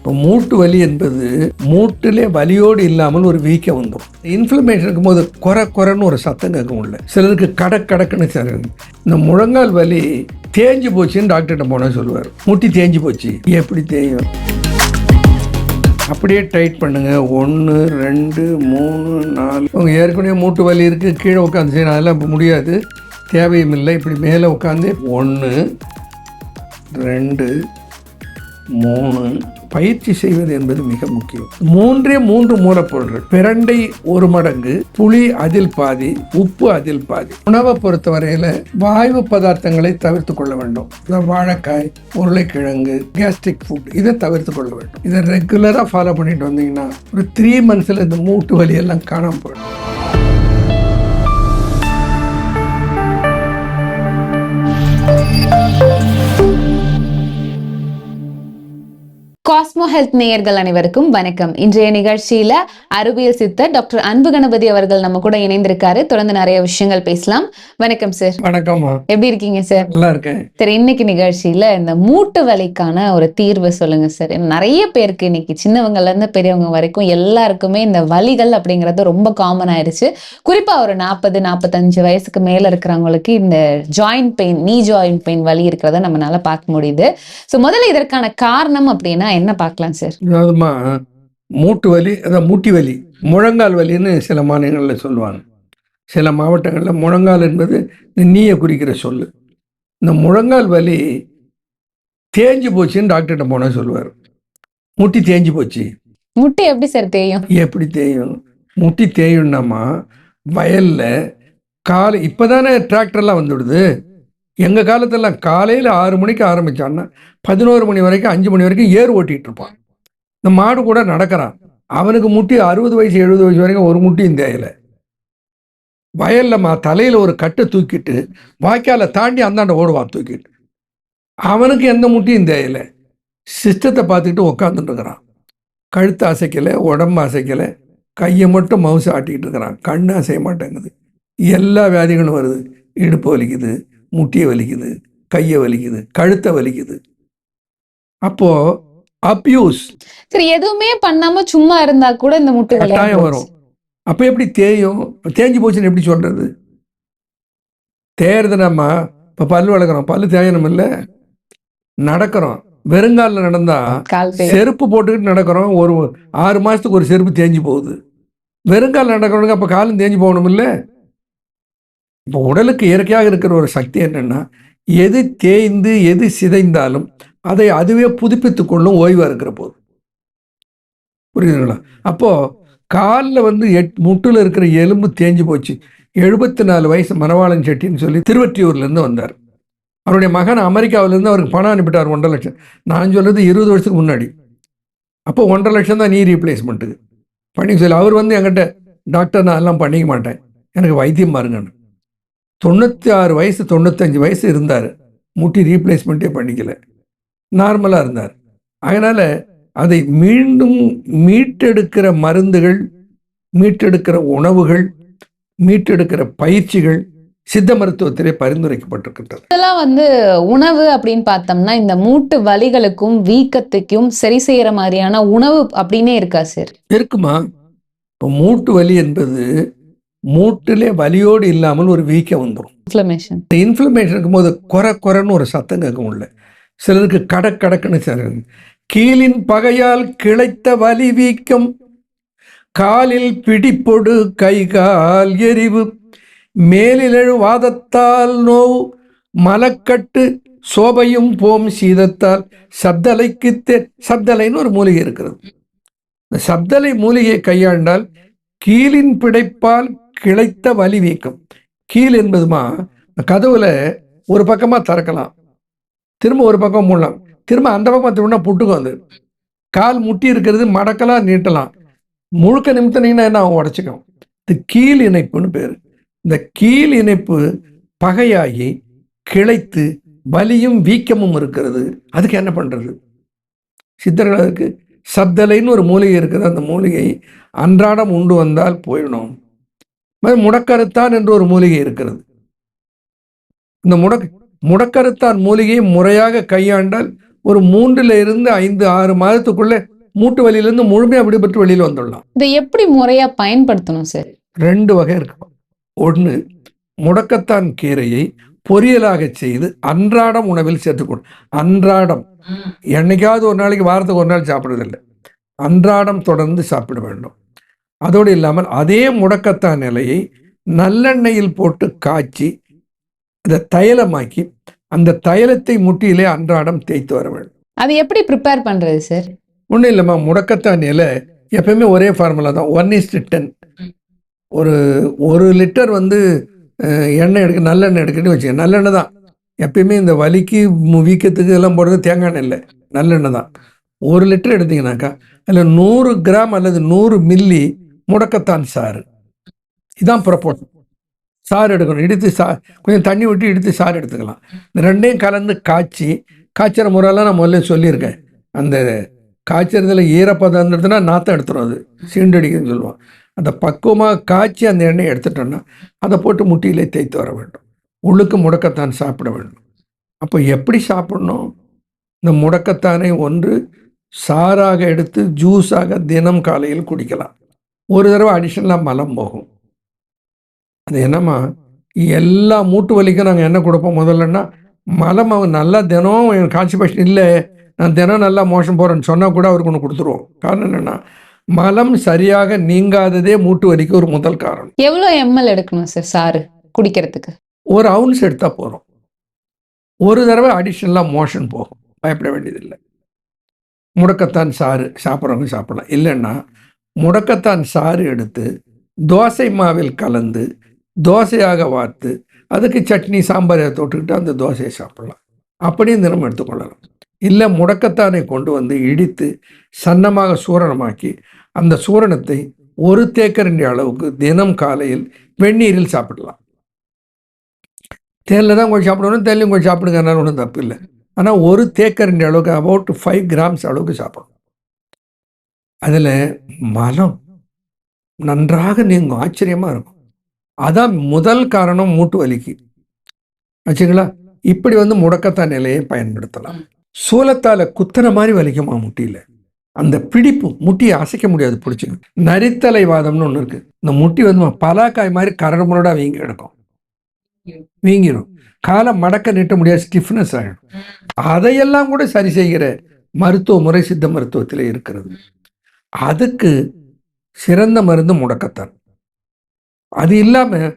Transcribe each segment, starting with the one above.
இப்போ மூட்டு வலி என்பது மூட்டிலே வலியோடு இல்லாமல் ஒரு வீக்கம் வந்துடும். இன்ஃப்ளமேஷன் இருக்கும்போது குறைன்னு ஒரு சத்தம் கேட்கும் உள்ள, சிலருக்கு கடக்குன்னு சார். இந்த முழங்கால் வலி தேஞ்சு போச்சுன்னு டாக்டர்கிட்ட போனால் சொல்லுவார், முட்டி தேஞ்சு போச்சு. எப்படி தேயும்? அப்படியே டைட் பண்ணுங்க. 1 2 3 4. உங்கள் ஏற்கனவே மூட்டு வலி இருக்குது, கீழே உட்காந்து செய்யணும், அதெல்லாம் இப்போ முடியாது, தேவையும் இல்லை. இப்படி மேலே உட்காந்து 1 2 3 பயிற்சி செய்வது என்பது மிக முக்கியம். 3 மூலப்பொருட்கள்: பிரண்டை 1 மடங்கு, புளி அதில் பாதி, உப்பு அதில் பாதி. உணவை பொறுத்தவரையில் வாயு பதார்த்தங்களை தவிர்த்து கொள்ள வேண்டும். வாழைக்காய், உருளைக்கிழங்கு, கேஸ்ட்ரிக் ஃபுட், இதை தவிர்த்து கொள்ள வேண்டும். இதை ரெகுலராக ஃபாலோ பண்ணிட்டு வந்தீங்கன்னா ஒரு 3 months இந்த மூட்டு வலி எல்லாம் காணாமல் போயிடும். காஸ்மோ ஹெல்த் நேயர்கள் அனைவருக்கும் வணக்கம். இன்றைய நிகழ்ச்சியில அறிவியல் சித்தர் டாக்டர் அன்பு கணபதி அவர்கள் நம்ம கூட இணைந்திருக்காரு. தொடர்ந்து நிறைய விஷயங்கள் பேசலாம். வணக்கம் சார். வணக்கம். எப்படி இருக்கீங்க சார்? நல்லா இருக்கேன். சரி, இன்னைக்கு நிகழ்ச்சியில இந்த மூட்டு வலிக்கான ஒரு தீர்வு சொல்லுங்க சார். நிறைய பேருக்கு இன்னைக்கு சின்னவங்கல இருந்து பெரியவங்க வரைக்கும் எல்லாருக்குமே இந்த வலிகள் அப்படிங்கிறது ரொம்ப காமன் ஆயிருச்சு. குறிப்பா ஒரு 40-45 வயசுக்கு மேல இருக்கிறவங்களுக்கு இந்த ஜாயிண்ட் பெயின், நீ ஜாயிண்ட் பெயின் வலி இருக்கிறத நம்மளால பார்க்க முடியுது. ஸோ முதல்ல இதற்கான காரணம் அப்படின்னா என்ன பார்க்கலாம் சார்? அதாவதுமா, மூட்டு வலி, அதான் மூட்டி வலி, முழங்கால் வலின்னு சில மாநிலங்களில் சொல்லுவாங்க. சில மாவட்டங்களில் முழங்கால் என்பது இந்த நீயை குறிக்கிற சொல்லு. இந்த முழங்கால் வலி தேஞ்சு போச்சுன்னு டாக்டர்கிட்ட போனால் சொல்லுவார், முட்டி தேஞ்சு போச்சு. முட்டி எப்படி சார் தேயும்? எப்படி தேயும்? முட்டி தேயும்னாமா, வயலில் காலை இப்போதானே டிராக்டர்லாம் வந்துவிடுது. எங்கள் காலத்திலலாம் காலையில் 6 மணிக்கு ஆரம்பித்தான்னா 11 மணி வரைக்கும் 5 மணி வரைக்கும் ஏர் ஓட்டிகிட்டு இருப்பான். இந்த மாடு கூட நடக்கிறான். அவனுக்கு முட்டி 60 வயசு 70 வயசு வரைக்கும் ஒரு முட்டியும் தேயலை. வயலில் தலையில் ஒரு கட்டை தூக்கிட்டு வாய்க்காலை தாண்டி அந்தாண்ட ஓடுவான் தூக்கிட்டு. அவனுக்கு எந்த முட்டியும் தேயலை. சிஸ்டத்தை பார்த்துக்கிட்டு உட்காந்துட்டுருக்கிறான். கழுத்து அசைக்கலை, உடம்பு அசைக்கலை, கையை மட்டும் மவுசு ஆட்டிக்கிட்டு இருக்கிறான். கண்ணு அசைய மாட்டேங்குது. எல்லா வியாதிகளும் வருது. இடுப்பு வலிக்குது, முட்டியை வலிக்குது, கையை வலிக்குது, கழுத்தை வலிக்குது. அப்போ அப்யூஸ். சரி, எதுவுமே பண்ணாம சும்மா இருந்தா கூட இந்த முட்டு கட்டாயம் வரும். அப்போ எப்படி தேயும்? தேஞ்சு போச்சுன்னு எப்படி சொல்றது? தேயறது நம்ம இப்போ பல்லு வளர்க்குறோம், பல்லு தேயணும் இல்லை, நடக்கிறோம். வெறுங்காலில் நடந்தா செருப்பு போட்டுக்கிட்டு நடக்கிறோம். ஒரு 6 மாதத்துக்கு ஒரு செருப்பு தேஞ்சு போகுது. வெறுங்காலில் நடக்கிறவனுக்கு அப்போ காலம் தேஞ்சு போகணும் இல்லை? இப்போ உடலுக்கு இயற்கையாக இருக்கிற ஒரு சக்தி என்னென்னா, எது தேய்ந்து எது சிதைந்தாலும் அதை அதுவே புதுப்பித்து கொள்ளும் ஓய்வாக இருக்கிற போது. புரியுதுங்களா? அப்போது காலில் முட்டில் இருக்கிற எலும்பு தேஞ்சு போச்சு. 74 வயசு மணவாளன் செட்டின்னு சொல்லி திருவற்றியூர்லேருந்து வந்தார். அவருடைய மகன் அமெரிக்காவிலேருந்து அவருக்கு பணம் அனுப்பிட்டார் 1.5 லட்சம். நான் சொல்கிறது 20 வருஷத்துக்கு முன்னாடி. அப்போ 1.5 லட்சம் தான் நீ ரீப்ளேஸ்மெண்ட்டுக்கு பண்ணி சொல்லி அவர் என்கிட்ட, டாக்டர் நான் எல்லாம் பண்ணிக்க மாட்டேன், எனக்கு வைத்தியம் பாருங்கன்னு. 96 வயசு 95 வயசு இருந்தார். முட்டி ரீப்ளேஸ்மெண்ட்டே பண்ணிக்கல, நார்மலாக இருந்தார். அதனால் அதை மீண்டும் மீட்டெடுக்கிற மருந்துகள், மீட்டெடுக்கிற உணவுகள், மீட்டெடுக்கிற பயிற்சிகள் சித்த மருத்துவத்திலே பரிந்துரைக்கப்பட்டிருக்கின்றது. இதெல்லாம் உணவு அப்படின்னு பார்த்தோம்னா இந்த மூட்டு வலிகளுக்கும் வீக்கத்துக்கும் சரி செய்யற மாதிரியான உணவு அப்படின்னே இருக்கா சார்? இருக்குமா. இப்போ மூட்டு வலி என்பது மூட்டிலே வலியோடு இல்லாமல் ஒரு வீக்கம் வந்துடும். இன்ஃப்ளமேஷன் இருக்கும்போது குறைன்னு ஒரு சத்தம் கேட்கும் உள்ள, சிலருக்கு கடக்குன்னு சார். கீழின் பகையால் கிளைத்த வலி வீக்கம், காலில் பிடிப்பொடு, கை கால் எரிவு, மேலிலழு வாதத்தால் நோவு, மலக்கட்டு, சோபையும் போம் சீதத்தால் சப்தலைக்கு சப்தலைன்னு ஒரு மூலிகை இருக்கிறது. இந்த சப்தலை மூலிகையை கையாண்டால் கீழின் பிடைப்பால் கிளைத்த வலி வீக்கம். கீழ் என்பதுமா, கதவுல ஒரு பக்கமாக திறக்கலாம், திரும்ப ஒரு பக்கம் மூடலாம், திரும்ப அந்த பக்கம் திரும்பினா புட்டுக்கும். கால் முட்டி இருக்கிறது மடக்கலாம், நீட்டலாம். முழுக்க நிமித்தினீங்கன்னா என்ன உடச்சிக்கும். இது கீழ் இணைப்புன்னு பேர். இந்த கீழ் இணைப்பு பகையாகி கிளைத்து வலியும் வீக்கமும் இருக்கிறது. அதுக்கு என்ன பண்ணுறது? சித்தர்கள் அதுக்கு சப்தலைன்னு ஒரு மூலிகை இருக்குது. அந்த மூலிகை அன்றாடம் உண்டு வந்தால் போயிடணும். முடக்கருத்தான் என்று ஒரு மூலிகை இருக்கிறது. இந்த முடக்கருத்தான் மூலிகையை முறையாக கையாண்டால் ஒரு 3-5-6 மாதத்துக்குள்ள மூட்டு வலியிலிருந்து முழுமையாக விடுபட்டு வெளியில் வந்துடலாம். இதை எப்படி முறையா பயன்படுத்தணும் சார்? 2 வகை இருக்கு. ஒன்று, முடக்கத்தான் கீரையை பொரியலாக செய்து அன்றாடம் உணவில் சேர்த்துக்கணும். அன்றாடம், என்னைக்காவது ஒரு நாளைக்கு, வாரத்துக்கு ஒரு நாள் சாப்பிட்றதில்லை, அன்றாடம் தொடர்ந்து சாப்பிட வேண்டும். அதோடு இல்லாமல் அதே முடக்கத்தான் இலையை நல்லெண்ணெயில் போட்டு காய்ச்சி அதை தைலமாக்கி அந்த தைலத்தை முட்டியிலே அன்றாடம் தேய்த்து வர வேண்டும். அது எப்படி ப்ரிப்பேர் பண்றது சார்? ஒன்றும் இல்லைம்மா, முடக்கத்தான் இலை எப்பயுமே ஒரே ஃபார்முலா தான், 1:10. ஒரு 1 லிட்டர் எண்ணெய் எடுக்க, நல்லெண்ணெய் எடுக்கணும்னு வச்சுக்க, நல்லெண்ணெய் தான் எப்பயுமே. இந்த வலிக்கு வீக்கத்துக்கு எல்லாம் போடுறது தேங்காய் எண்ணெய் இல்லை, நல்லெண்ணெய் தான். 1 லிட்டர் எடுத்தீங்கன்னாக்கா அதில் 100 கிராம் அல்லது 100 மில்லி முடக்கத்தான் சாறு. இதான் ப்ரொபோர்ஷன். சாறு எடுக்கணும், இடித்து கொஞ்சம் தண்ணி விட்டு இடித்து சாறு எடுத்துக்கலாம். இந்த ரெண்டையும் கலந்து காய்ச்சிற முறையெல்லாம் நான் முதல்ல சொல்லியிருக்கேன். அந்த காய்ச்சறதுல ஈரப்பதம் இருந்ததுன்னா நாற்றம் எடுத்துரும், அது சீண்டடிக்குன்னு சொல்லுவோம். அந்த பக்குவமாக காய்ச்சி அந்த எண்ணெயை எடுத்துட்டோன்னா அதை போட்டு முட்டியிலே தேய்த்து வர வேண்டும். உள்ளுக்கு முடக்கத்தான் சாப்பிட வேண்டும். அப்போ எப்படி சாப்பிடணும்? இந்த முடக்கத்தானை ஒன்று சாறாக எடுத்து ஜூஸாக தினம் காலையில் குடிக்கலாம். ஒரு தடவை அடிஷனலாக மலம் போகும். அது என்னம்மா, எல்லா மூட்டு வலிக்கும் நாங்கள் என்ன கொடுப்போம் முதல்லன்னா, மலம் அவன் நல்லா தினம் கான்ஸ்டிபேஷன் இல்லை, நான் தினம் நல்லா மோஷன் போகிறேன்னு சொன்னால் கூட அவருக்கு ஒன்று கொடுத்துருவோம். காரணம் என்னென்னா, மலம் சரியாக நீங்காததே மூட்டு வலிக்கு ஒரு முதல் காரணம். எவ்வளோ ml எடுக்கணும் சார் சாறு குடிக்கிறதுக்கு? 1 ounce எடுத்தால் போகிறோம். ஒரு தடவை அடிஷனலாக மோஷன் போகும், பயப்பட வேண்டியதில்லை. முடக்கத்தான் சாறு சாப்பிட்றவங்க சாப்பிடலாம். இல்லைன்னா முடக்கத்தான் சாறு எடுத்து தோசை மாவில் கலந்து தோசையாக வார்த்து அதுக்கு சட்னி சாம்பாரை தொட்டுக்கிட்டு அந்த தோசையை சாப்பிடலாம். அப்படியும் தினம் எடுத்துக்கொள்ளலாம். இல்லை முடக்கத்தானை கொண்டு இடித்து சன்னமாக சூரணமாக்கி அந்த சூரணத்தை 1 தேக்கரண்டி அளவுக்கு தினம் காலையில் வெந்நீரில் சாப்பிடலாம். தேனில் தான் கொஞ்சம் சாப்பிடணும், தேன்லையும் கொஞ்சம் சாப்பிடுங்கனால ஒன்றும் தப்பு இல்லை. ஆனால் 1 தேக்கரண்டி அளவுக்கு, அபவுட் 5 கிராம்ஸ் அளவுக்கு சாப்பிடணும். அதில் மலம் நன்றாக நீங்கும், ஆச்சரியமாக இருக்கும். அதான் முதல் காரணம் மூட்டு வலிக்கு. ஆச்சுங்களா? இப்படி முடக்கத்தான் நிலையை பயன்படுத்தலாம். சூலத்தால் குத்துற மாதிரி வலிக்குமா முட்டியில், அந்த பிடிப்பு, முட்டியை அசைக்க முடியாது, பிடிச்சிங்க. நரித்தலை வாதம்னு ஒன்று இருக்குது. இந்த முட்டி பலாக்காய் மாதிரி கரடு முரடாக வீங்கி எடுக்கும், வீங்கிடும். காலை மடக்க நீட்ட முடியாது, ஸ்டிஃப்னஸ் ஆகிடும். அதையெல்லாம் கூட சரி செய்கிற மருத்துவ முறை சித்த மருத்துவத்தில் இருக்கிறது. அதுக்கு சிறந்த மருந்து முடக்கத்தான். அது இல்லாமல்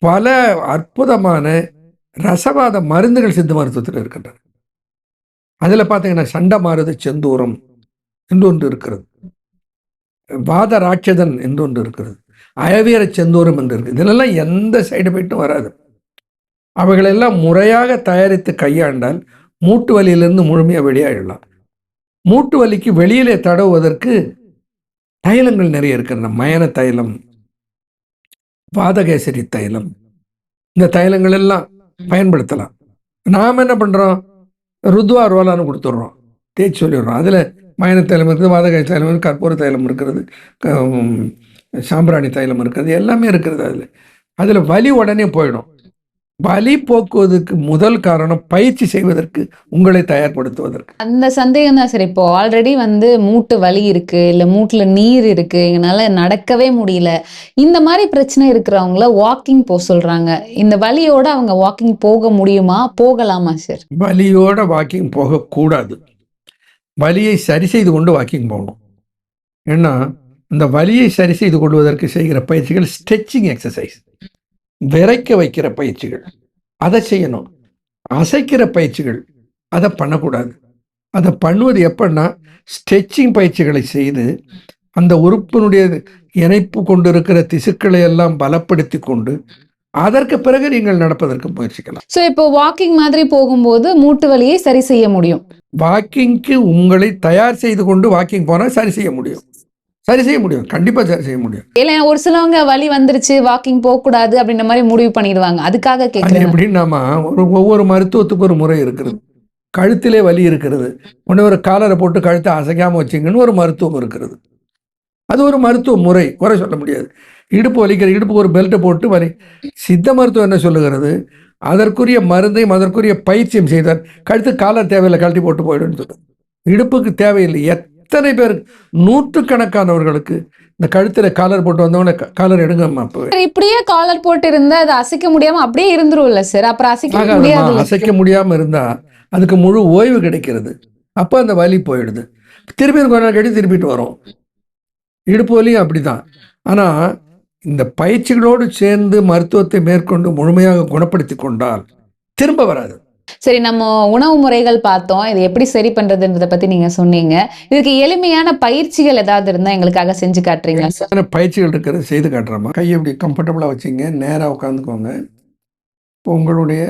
பல அற்புதமான ரசவாத மருந்துகள் சித்த மருத்துவத்தில் இருக்கின்றன. அதில் பார்த்தீங்கன்னா சண்டமாருத செந்தூரம் என்று ஒன்று இருக்கிறது, வாத ராட்சதன் என்று ஒன்று இருக்கிறது, அயவீர செந்தூரம் என்று இருக்குது. இதிலெல்லாம் எந்த சைடு எஃபெக்டும் வராது. அவைகளெல்லாம் முறையாக தயாரித்து கையாண்டால் மூட்டு வலியிலிருந்து முழுமையாக வெளியாகிடலாம். மூட்டு வலிக்கு வெளியிலே தடவுவதற்கு தைலங்கள் நிறைய இருக்கின்றன. மயன தைலம், வாதகேசரி தைலம், இந்த தைலங்கள் எல்லாம் பயன்படுத்தலாம். நாம் என்ன பண்ணுறோம், ருத்வா ரோலான்னு கொடுத்துட்றோம், தேய்ச்சி சொல்லிடுறோம். அதில் மயன தைலம் இருக்குது, வாதகேசரி தைலம் இருக்குது, கற்பூர தைலம் இருக்கிறது, சாம்பிராணி தைலம் இருக்கிறது, எல்லாமே இருக்கிறது. அதில் வலி உடனே போயிடும். வலி போக்குவதற்கு முதல் காரணம் பயிற்சி செய்வதற்கு, உங்களை தயார்படுத்துவதற்கு. அந்த சந்தேகம் தான் சார். இப்போ ஆல்ரெடி மூட்டு வலி இருக்கு, இல்ல மூட்டுல நீர் இருக்கு, எங்களால நடக்கவே முடியல, இந்த மாதிரி பிரச்சனை இருக்கிறவங்கள வாக்கிங் போக சொல்றாங்க. இந்த வலியோட அவங்க வாக்கிங் போக முடியுமா, போகலாமா சார்? வலியோட வாக்கிங் போகக்கூடாது. வலியை சரி செய்து கொண்டு வாக்கிங் போகணும். ஏன்னா இந்த வலியை சரி செய்து கொள்வதற்கு செய்கிற பயிற்சிகள் ஸ்ட்ரெச்சிங் எக்ஸசைஸ், விரைக்க வைக்கிற பயிற்சிகள், அதை செய்யணும். அசைக்கிற பயிற்சிகள் அதை பண்ணக்கூடாது. அதை பண்ணுவது எப்படின்னா, ஸ்ட்ரெச்சிங் பயிற்சிகளை செய்து அந்த உறுப்பினுடைய இணைப்பு கொண்டிருக்கிற திசுக்களை எல்லாம் பலப்படுத்தி கொண்டு அதற்கு பிறகு நீங்கள் நடப்பதற்கு முயற்சிக்கலாம். ஸோ இப்போ வாக்கிங் மாதிரி போகும்போது மூட்டு வலியை சரி செய்ய முடியும். வாக்கிங்க்கு உங்களை தயார் செய்து கொண்டு வாக்கிங் போனால் சரி செய்ய முடியும், சரி செய்ய முடியும், கண்டிப்பா சரி செய்ய முடியும். இல்ல ஒரு சிலவங்க வலி வந்துருச்சு வாக்கிங் போக கூடாது அப்படின்ற மாதிரி முடிவு பண்ணிடுவாங்க, அதுக்காக கேட்குறேன். எப்படின்னாமா, ஒவ்வொரு மருத்துவத்துக்கு ஒரு முறை இருக்கிறது. கழுத்திலே வலி இருக்கிறது, உடனே ஒரு காலரை போட்டு கழுத்தை அசைக்காம வச்சிங்கன்னு ஒரு மருத்துவம் இருக்கிறது. அது ஒரு மருத்துவ முறை, குறை சொல்ல முடியாது. இடுப்பு வலிக்கிற, இடுப்புக்கு ஒரு பெல்ட்டை போட்டு வலி. சித்த மருத்துவம் என்ன சொல்லுகிறது, அதற்குரிய மருந்தையும் அதற்குரிய பயிற்சியும் செய்தார். கழுத்து காலர் தேவையில்லை, கழட்டி போட்டு போயிடுன்னு சொல்லுவார். இடுப்புக்கு தேவையில்லை. எத்தனை பேர், நூற்றுக்கணக்கானவர்களுக்கு இந்த கழுத்தில் காலர் போட்டு வந்தவொடனே காலர் எடுங்கம்மா போய் இப்படியே காலர் போட்டு இருந்தா அது அசைக்க முடியாம அப்படியே இருந்துரும்ல சார். அப்புறம் அசைக்க முடியாம இருந்தா அதுக்கு முழு ஓய்வு கிடைக்கிறது. அப்போ அந்த வலி போயிடுது. திருப்பி கொஞ்ச நாள் கழித்து திருப்பிட்டு வரும். இடுப்பு வலியும் அப்படிதான். ஆனால் இந்த பயிற்சிகளோடு சேர்ந்து மருத்துவத்தை மேற்கொண்டு முழுமையாக குணப்படுத்தி கொண்டால் திரும்ப வராது. சரி, நம்ம உணவு முறைகள் பார்த்தோம், இது எப்படி சரி பண்றதுன்றதை பத்தி நீங்க சொன்னீங்க. இதுக்கு எளிமையான பயிற்சிகள் ஏதாவது இருந்தா எங்களுக்காக செஞ்சு காட்டுறீங்களா சார்? பயிற்சிகள் இருக்கிறது செய்து காட்டுறோமா. கையை இப்படி கம்ஃபர்டபுளாக வச்சுங்க, நேராக உட்காந்துக்கோங்க. உங்களுடைய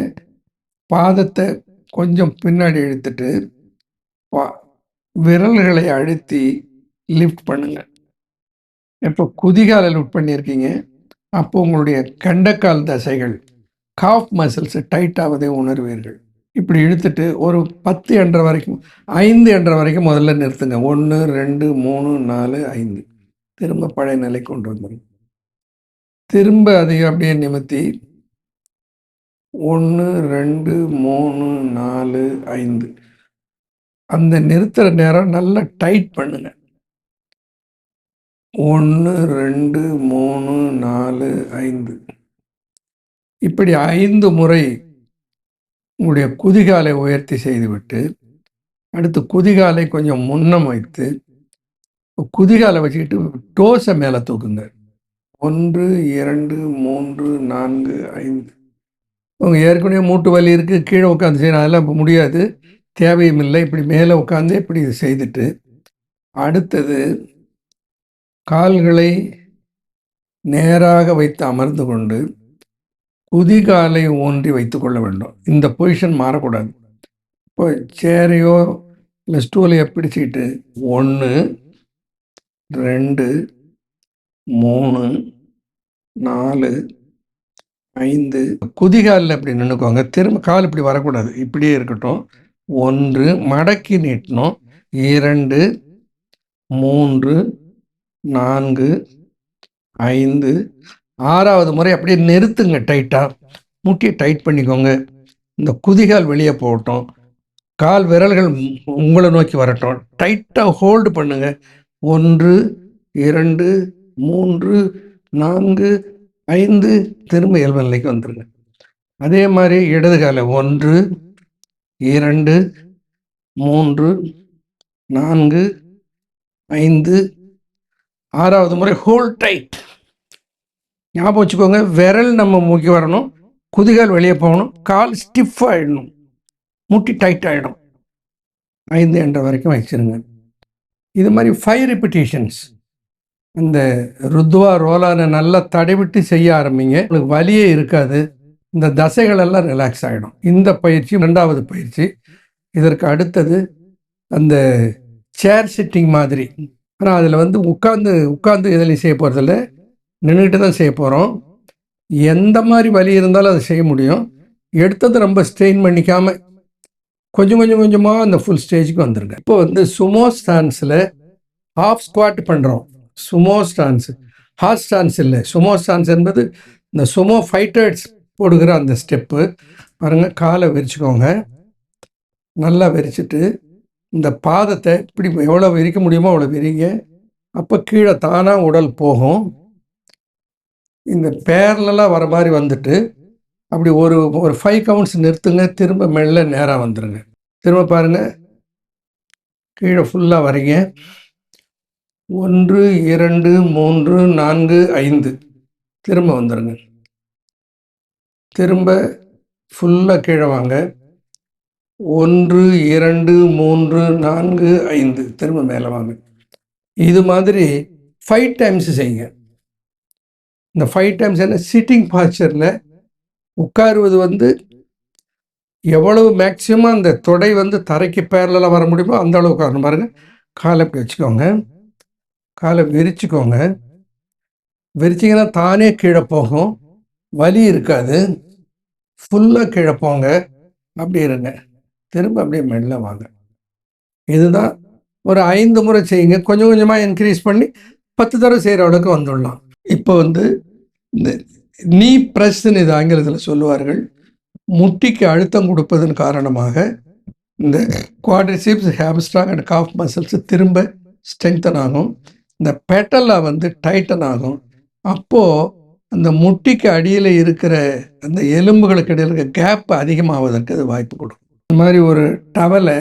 பாதத்தை கொஞ்சம் பின்னாடி இழுத்துட்டு விரல்களை அழுத்தி லிஃப்ட் பண்ணுங்க. இப்போ குதிகால லிஃப்ட் பண்ணியிருக்கீங்க, அப்போ உங்களுடைய கண்டக்கால் தசைகள், காஃப் மசில்ஸ் டைட் ஆவதை உணர்வீர்கள். இப்படி இழுத்துட்டு ஒரு 10 என்ற வரைக்கும், 5 என்ற வரைக்கும் முதல்ல நிறுத்துங்க. 1 2 3 4 5 திரும்ப பழைய நிலை கொண்டு வந்துடும். திரும்ப அதை அப்படியே நிமித்தி 1 2 3 4 5 அந்த நிறுத்துற நேரம் நல்லா டைட் பண்ணுங்க. 1 2 3 4 5 இப்படி 5 முறை உங்களுடைய குதிகாலை உயர்த்தி செய்துவிட்டு, அடுத்து குதிகாலை கொஞ்சம் முன்னம் வைத்து குதிகாலை வச்சுக்கிட்டு டோஸை மேலே தூக்குங்க. 1 2 3 4 5 உங்கள் ஏற்கனவே மூட்டு வலி இருக்குது, கீழே உட்காந்து செய்யணும், அதெல்லாம் இப்போ முடியாது, தேவையும் இல்லை. இப்படி மேலே உட்காந்து இப்படி செய்துட்டு, அடுத்தது கால்களை நேராக வைத்து அமர்ந்து கொண்டு குதிகாலை ஊன்றி வைத்து கொள்ள வேண்டும். இந்த பொசிஷன் மாறக்கூடாது. இப்போ சேரையோ இல்லை ஸ்டூலையோ பிடிச்சிக்கிட்டு 1 2 3 4 5 குதிகாலில் இப்படி நின்றுக்கோங்க. திரும்ப கால் இப்படி வரக்கூடாது, இப்படியே இருக்கட்டும். 1 மடக்கி நீட்டணும். 2 3 4 5 6வது முறை அப்படியே நிறுத்துங்க. டைட்டாக முட்டியை டைட் பண்ணிக்கோங்க. இந்த குதிகால் வெளியே போகட்டும், கால் விரல்கள் உங்களை நோக்கி வரட்டும். டைட்டாக ஹோல்டு பண்ணுங்க. 1 2 3 4 5 திரும்ப இயல்பு நிலைக்கு வந்துருங்க. அதே மாதிரி இடது காலை 1 2 3 4 5 6வது முறை ஹோல்ட் டைட். ஞாபகம் வச்சுக்கோங்க, விரல் நம்ம மூக்கி வரணும், குதிகால் வெளியே போகணும், கால் ஸ்டிஃப் ஆகிடணும், முட்டி டைட் ஆகிடும். 5 என்ற வரைக்கும் வச்சுருங்க. இது மாதிரி 5 ரிப்பிட்டேஷன்ஸ். இந்த ருத்வா ரோலானை நல்லா தடைவிட்டு செய்ய ஆரம்பிங்க. உங்களுக்கு வலியே இருக்காது. இந்த தசைகளெல்லாம் ரிலாக்ஸ் ஆகிடும். இந்த பயிற்சி 2வது பயிற்சி. இதற்கு அடுத்தது அந்த சேர் சிட்டிங் மாதிரி. ஆனால் அதில் வந்து உட்காந்து எதுலையும் செய்ய போகிறதில்ல, நின்றுட்டு தான் செய்ய போகிறோம். எந்த மாதிரி வலி இருந்தாலும் அதை செய்ய முடியும். எடுத்தது ரொம்ப ஸ்ட்ரெயின் பண்ணிக்காமல் கொஞ்சமாக அந்த ஃபுல் ஸ்டேஜுக்கு வந்துருங்க. இப்போ வந்து சுமோ ஸ்டான்ஸில் ஹாஃப் ஸ்குவாட் பண்ணுறோம். சுமோ ஸ்டான்ஸு ஹாஃப் ஸ்டான்ஸ் இல்லை, சுமோ ஸ்டான்ஸ் என்பது இந்த சுமோ ஃபைட்டர்ஸ் போடுகிற அந்த ஸ்டெப்பு. பாருங்கள், காலை விரிச்சுக்கோங்க. நல்லா விரிச்சிட்டு இந்த பாதத்தை இப்படி எவ்வளோ விரிக்க முடியுமோ அவ்வளோ விரிங்க. அப்போ கீழே தானாக உடல் போகும். இந்த பேரலாம் வர மாதிரி வந்துட்டு அப்படி ஒரு 5 கவுண்ட்ஸ் நிறுத்துங்க. திரும்ப மெல்ல நேராக வந்துடுங்க. திரும்ப பாருங்கள், கீழே ஃபுல்லாக வரீங்க. 1 2 3 4 5 திரும்ப வந்துடுங்க. திரும்ப ஃபுல்லாக கீழே வாங்க. 1 2 3 4 5 திரும்ப மேலே வாங்க. இது மாதிரி 5 டைம்ஸ் செய்யுங்க. இந்த 5 டைம்ஸ் என்ன, சிட்டிங் பாஸ்சரில் உட்காருவது வந்து எவ்வளவு மேக்சிமம் அந்த தொடை வந்து தரைக்கு பேரலாக வர முடியுமோ அந்த அளவு உட்காரணும். பாருங்கள், காலை இப்படி வச்சுக்கோங்க, காலை விரிச்சுக்கோங்க. விரிச்சிங்கன்னா தானே கீழே போகும், வலி இருக்காது. ஃபுல்லாக கீழே போங்க, அப்படி இருங்க. திரும்ப அப்படியே மெல்ல வாங்க. இதுதான் ஒரு 5 முறை செய்யுங்க. கொஞ்சம் கொஞ்சமாக இன்க்ரீஸ் பண்ணி 10 தடவை செய்கிற அளவுக்கு வந்துடலாம். இப்போ வந்து இந்த நீ ப்ரெஸ்ன்னு இது ஆங்கிலத்தில் சொல்லுவார்கள். முட்டிக்கு அழுத்தம் கொடுப்பதன் காரணமாக இந்த குவாட்ரிசிப்ஸ், ஹாம்ஸ்ட்ராங் அண்ட் காஃப் மசில்ஸ் திரும்ப ஸ்ட்ரெங்தன் ஆகும். இந்த பெட்டலா வந்து டைட்டன் ஆகும். அப்போது அந்த முட்டிக்கு அடியில் இருக்கிற அந்த எலும்புகளுக்கு இடையில் இருக்க கேப் அதிகமாவதற்கு அது வாய்ப்பு கொடுக்கும். இந்த மாதிரி ஒரு டவலை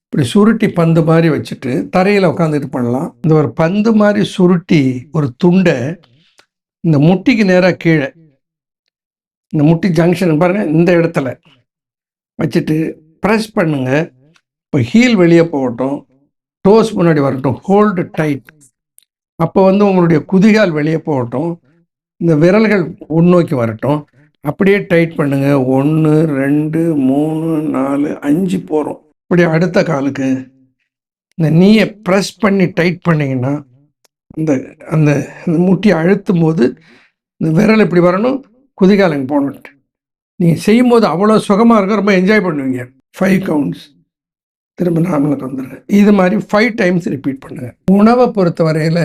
இப்படி சுருட்டி பந்து மாதிரி வச்சுட்டு தரையில் உட்காந்துட்டு பண்ணலாம். இந்த ஒரு பந்து மாதிரி சுருட்டி ஒரு துண்டை இந்த முட்டிக்கு நேராக கீழே, இந்த முட்டி ஜங்ஷன் பாருங்கள், இந்த இடத்துல வச்சுட்டு ப்ரெஸ் பண்ணுங்க. இப்போ ஹீல் வெளியே போகட்டும், டோஸ் முன்னாடி வரட்டும், ஹோல்டு டைட். அப்போ வந்து உங்களுடைய குதிகால் வெளியே போகட்டும், இந்த விரல்கள் உள்நோக்கி வரட்டும், அப்படியே டைட் பண்ணுங்க. 1 2 3 4 5 போகிறோம். இப்படி அடுத்த காலுக்கு இந்த நீயை ப்ரெஸ் பண்ணி டைட் பண்ணிங்கன்னா அந்த அந்த முட்டியை அழுத்தும் போது இந்த விரல் இப்படி வரணும், குதிகால் இங்கே போகணும். நீங்கள் செய்யும்போது அவ்வளோ சுகமாக இருக்கும், ரொம்ப என்ஜாய் பண்ணுவீங்க. 5 கவுண்ட்ஸ், திரும்ப நார்மலுக்கு வந்துடுங்க. இது மாதிரி 5 டைம்ஸ் ரிப்பீட் பண்ணுங்கள். உணவை பொறுத்த வரையில்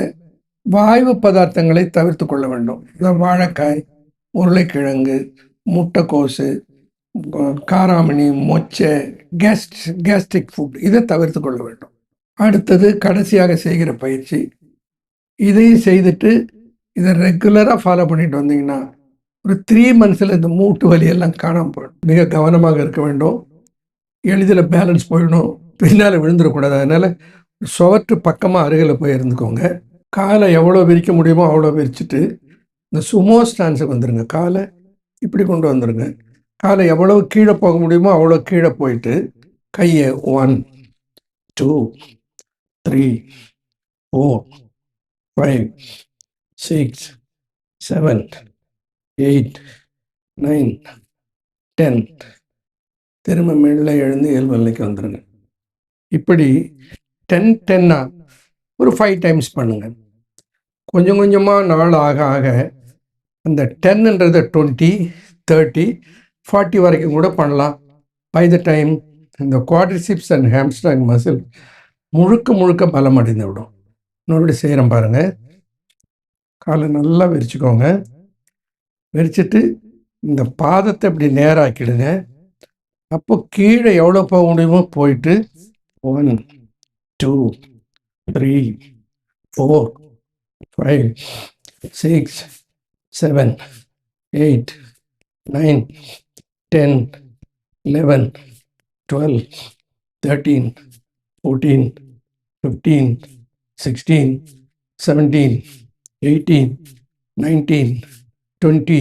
வாயு பதார்த்தங்களை தவிர்த்து கொள்ள வேண்டும். வாழைக்காய், உருளைக்கிழங்கு, முட்டைக்கோசு, காராமணி, மொச்சை, கேஸ்ட்ரிக் ஃபுட், இதை தவிர்த்து கொள்ள வேண்டும். அடுத்தது கடைசியாக செய்கிற பயிற்சி. இதையும் செய்துட்டு இதை ரெகுலராக ஃபாலோ பண்ணிட்டு வந்தீங்கன்னா ஒரு 3 மந்த்ஸில் இந்த மூட்டு வலியெல்லாம் காணாமல் போயிடும். மிக கவனமாக இருக்க வேண்டும். எளிதில் பேலன்ஸ் போயிடணும், பின்னால் விழுந்துடக்கூடாது. அதனால் சுவற்று பக்கமாக அருகில் போய் இருந்துக்கோங்க. காலை எவ்வளோ விரிக்க முடியுமோ அவ்வளோ விரிச்சிட்டு இந்த சுமோ ஸ்டான்ஸுக்கு வந்துடுங்க. காலை இப்படி கொண்டு வந்துடுங்க. காலை எவ்வளோ கீழே போக முடியுமோ அவ்வளோ கீழே போயிட்டு கையை 1 2 3 4 5 6 7 8 9 10 திரும்ப மெல்ல எழுந்து இயல்பு நிலைக்கு வந்துடுங்க. இப்படி 10 ஒரு 5 டைம்ஸ் பண்ணுங்கள். கொஞ்சம் கொஞ்சமாக நாள் ஆக ஆக அந்த 10ன்றது 20 30 40 வரைக்கும் கூட பண்ணலாம். பை த டைம் இந்த குவாட்ரிசிப்ஸ் அண்ட் ஹாம்ஸ்ட்ராங் மசில் முழுக்க முழுக்க பலம் அடைந்து விடும். இன்னொரு செய்கிறேன் பாருங்கள். காலை நல்லா விரிச்சுக்கோங்க. விரிச்சிட்டு இந்த பாதத்தை இப்படி நேராக்கிடுங்க. அப்போ கீழே எவ்வளோ போக முடியுமோ போயிட்டு 1 2 3 4 5 6 7 8 9 10 11 12 13 14 15 16 17 18 19 20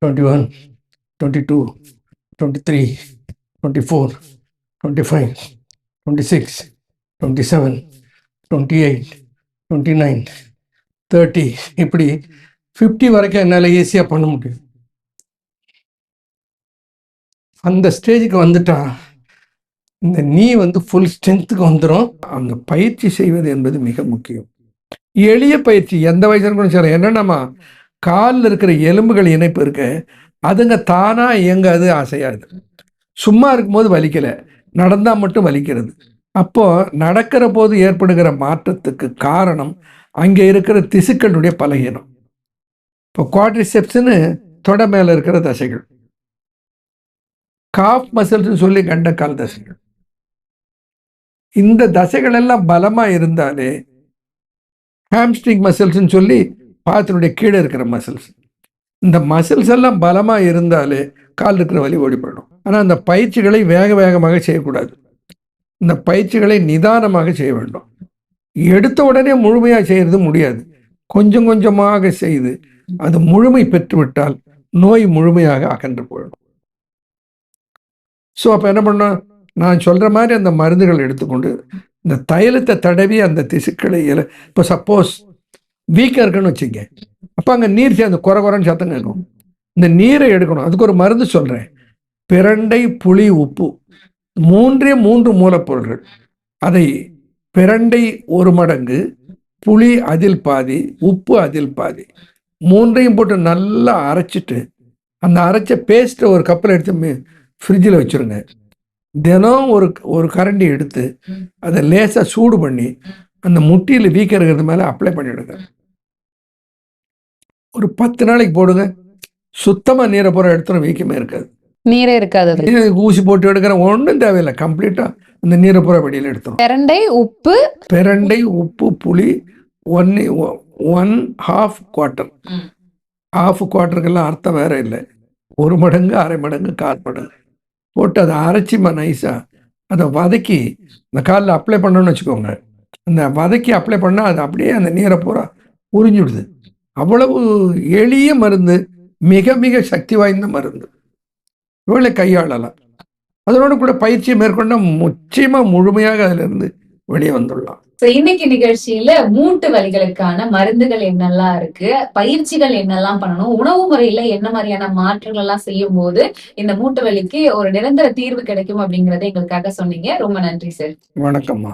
21 22 23 24 25 26 27 28 29 30 இப்படி 50 வரைக்கும் என்னால் ஈஸியாக பண்ண முடியும். அந்த ஸ்டேஜுக்கு வந்துட்டா இந்த நீ வந்து ஃபுல் ஸ்ட்ரென்த்துக்கு வந்துடும். அந்த பயிற்சி செய்வது என்பது மிக முக்கியம். எளிய பயிற்சி எந்த வயசுல கூட சரி. என்னென்னமா காலில் இருக்கிற எலும்புகள் இணைப்பு இருக்க, அதுங்க தானாக இயங்காது, அசையாது. சும்மா இருக்கும்போது வலிக்கலை, நடந்தால் மட்டும் வலிக்கிறது. அப்போது நடக்கிற போது ஏற்படுகிற மாற்றத்துக்கு காரணம் அங்கே இருக்கிற திசுக்களுடைய பலகீனம். இப்போ குவாட்ரிசெப்ஸ்னு தொட மேலே இருக்கிற தசைகள், காஃப் மசில்ஸ்னு சொல்லி கண்டக்கால் தசைகள். இந்த தசைகள் எல்லாம் பலமாக இருந்தாலே, ஹாம்ஸ்ட்ரிங் மசில்ஸ்ன்னு சொல்லி பாத்தினுடைய கீழே இருக்கிற மசில்ஸ், இந்த மசில்ஸ் எல்லாம் பலமாக இருந்தாலே கால் இருக்கிற வலி ஓடி போயிடும். ஆனால் அந்த பயிற்சிகளை வேக வேகமாக செய்யக்கூடாது. இந்த பயிற்சிகளை நிதானமாக செய்ய வேண்டும். எடுத்த உடனே முழுமையாக செய்கிறது முடியாது. கொஞ்சம் கொஞ்சமாக செய்து அது முழுமை பெற்றுவிட்டால் நோய் முழுமையாக அகன்று போயிடும். ஸோ அப்போ என்ன பண்ணோம், நான் சொல்கிற மாதிரி அந்த மருந்துகள் எடுத்துக்கொண்டு இந்த தைலத்தை தடவி அந்த திசுக்களை இப்போ சப்போஸ் வீக்காக இருக்குன்னு வச்சுங்க, அப்போ அங்கே நீர் சேர்ந்து குறைன்னு சத்தம் கேட்கும். இந்த நீரை எடுக்கணும். அதுக்கு ஒரு மருந்து சொல்கிறேன். பிரண்டை, புளி, உப்பு, 3 மூலப்பொருள்கள். அதை பிரண்டை 1 மடங்கு, புளி அதில் பாதி, உப்பு அதில் பாதி, 3ஐயும் போட்டு நல்லா அரைச்சிட்டு அந்த அரைச்ச பேஸ்ட்டை ஒரு கப்பில் எடுத்து ஃப்ரிட்ஜில் வச்சுருங்க. தினம் ஒரு கரண்டி எடுத்து அதை லேசாக சூடு பண்ணி அந்த முட்டியில் வீக்கம் இருக்கிறது மேலே அப்ளை பண்ணிவிடுங்க. ஒரு 10 நாளைக்கு போடுங்க. சுத்தமாக நீரை போகிற இடத்துல வீக்கமே இருக்காது. நீரே இருக்காது அதுல. ஊசி போட்டு எடுக்கிற ஒன்றும் தேவையில்லை, கம்ப்ளீட்டா அந்த நீரை பூரா வெளியில் எடுத்துரும். பிரண்டை, உப்பு, பிரண்டை, உப்பு, புளி 1.5 குவார்ட்டர். ஹாஃப் குவார்ட்டருக்கெல்லாம் அர்த்தம் வேற இல்லை. 1 மடங்கு, 1/2 மடங்கு, 1/4 மடங்கு போட்டு அதை அரைச்சிமா நைஸா அதை வதக்கி இந்த காலில் அப்ளை பண்ணோன்னு வச்சுக்கோங்க. அந்த வதக்கி அப்ளை பண்ணால் அது அப்படியே அந்த நீரை பூரா உறிஞ்சிடுது. அவ்வளவு எளிய மருந்து, மிக மிக சக்தி வாய்ந்த மருந்து. இவளை கையாளலாம். அதனோட கூட பயிற்சியை மேற்கொண்ட நிச்சயமா முழுமையாக அதிலிருந்து வெளியே வந்துடலாம். இன்னைக்கு நிகழ்ச்சியில மூட்டு வலிகளுக்கான மருந்துகள் என்னெல்லாம் இருக்கு, பயிற்சிகள் என்னெல்லாம் பண்ணணும், உணவு முறையில என்ன மாதிரியான மாற்றங்கள் எல்லாம் செய்யும் போது இந்த மூட்டு வலிக்கு ஒரு நிரந்தர தீர்வு கிடைக்கும் அப்படிங்கறத எங்களுக்காக சொன்னீங்க. ரொம்ப நன்றி சார். வணக்கம்மா.